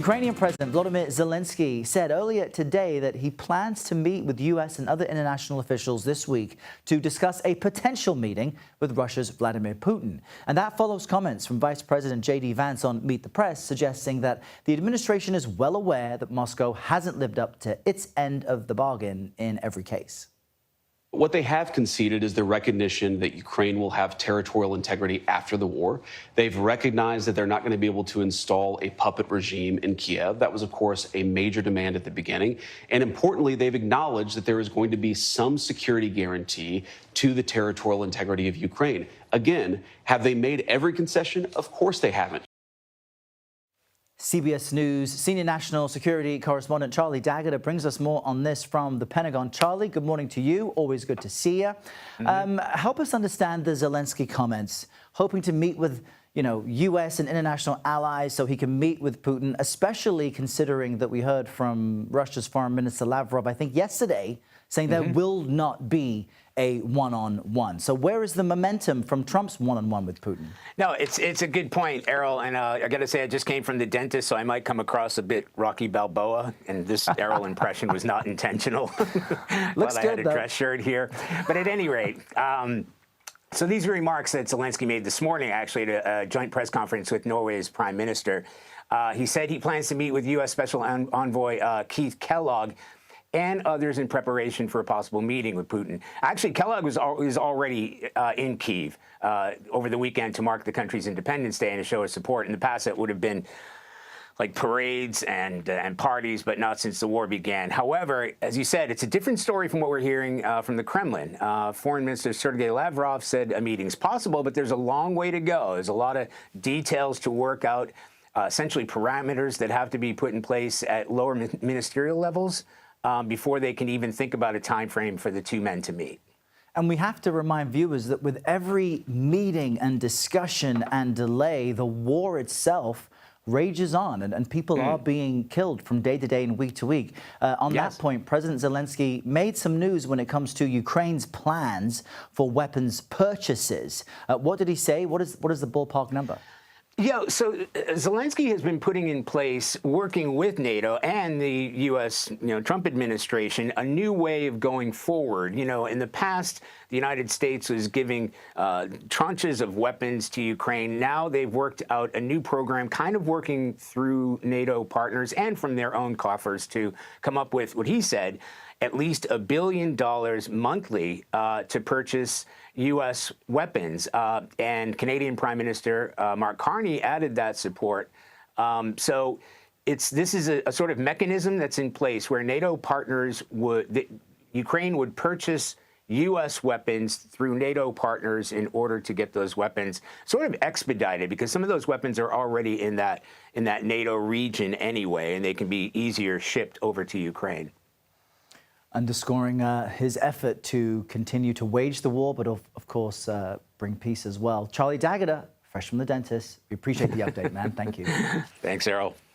Ukrainian President Volodymyr Zelenskyy said earlier today that he plans to meet with U.S. and other international officials this week to discuss a potential meeting with Russia's Vladimir Putin. And that follows comments from Vice President J.D. Vance on Meet the Press, suggesting that the administration is well aware that Moscow hasn't lived up to its end of the bargain in every case. What they have conceded is the recognition that Ukraine will have territorial integrity after the war. They've recognized that they're not going to be able to install a puppet regime in Kiev. That was, of course, a major demand at the beginning. And importantly, they've acknowledged that there is going to be some security guarantee to the territorial integrity of Ukraine. Again, have they made every concession? Of course they haven't. CBS News senior national security correspondent Charlie D'Agata brings us more on this from the Pentagon. Charlie, good morning to you. Always good to see you. Help us understand the Zelenskyy comments, hoping to meet with, U.S. and international allies so he can meet with Putin, especially considering that we heard from Russia's Foreign Minister Lavrov, I think yesterday, saying there will not be a one-on-one. So where is the momentum from Trump's one-on-one with Putin? No, it's a good point, Errol. And I got to say, I just came from the dentist, so I might come across a bit Rocky Balboa. And this Errol impression was not intentional. Looks good, I had a dress shirt here. But at any rate, so these are remarks that Zelenskyy made this morning, actually, at a joint press conference with Norway's prime minister. He said he plans to meet with U.S. Special Envoy Keith Kellogg and others in preparation for a possible meeting with Putin. Actually, Kellogg was already in Kyiv over the weekend to mark the country's Independence Day and to show his support. In the past, it would have been like parades and parties, but not since the war began. However, as you said, it's a different story from what we're hearing from the Kremlin. Foreign Minister Sergei Lavrov said a meeting's possible, but there's a long way to go. There's a lot of details to work out, essentially parameters that have to be put in place at lower ministerial levels before they can even think about a time frame for the two men to meet. And we have to remind viewers that with every meeting and discussion and delay, the war itself rages on and people are being killed from day to day and week to week. On that point, President Zelenskyy made some news when it comes to Ukraine's plans for weapons purchases. What did he say? What is the ballpark number? Yeah, so Zelenskyy has been putting in place, working with NATO and the U.S. Trump administration, a new way of going forward. In the past, the United States was giving tranches of weapons to Ukraine. Now they've worked out a new program, kind of working through NATO partners and from their own coffers to come up with what he said, at least $1 billion monthly to purchase U.S. weapons. And Canadian Prime Minister Mark Carney added that support. So this is a sort of mechanism that's in place where NATO partners Ukraine would purchase U.S. weapons through NATO partners in order to get those weapons sort of expedited, because some of those weapons are already in that NATO region anyway, and they can be easier shipped over to Ukraine. Underscoring his effort to continue to wage the war, but of course bring peace as well. Charlie D'Agata, fresh from the dentist. We appreciate the update, man. Thank you. Thanks, Errol.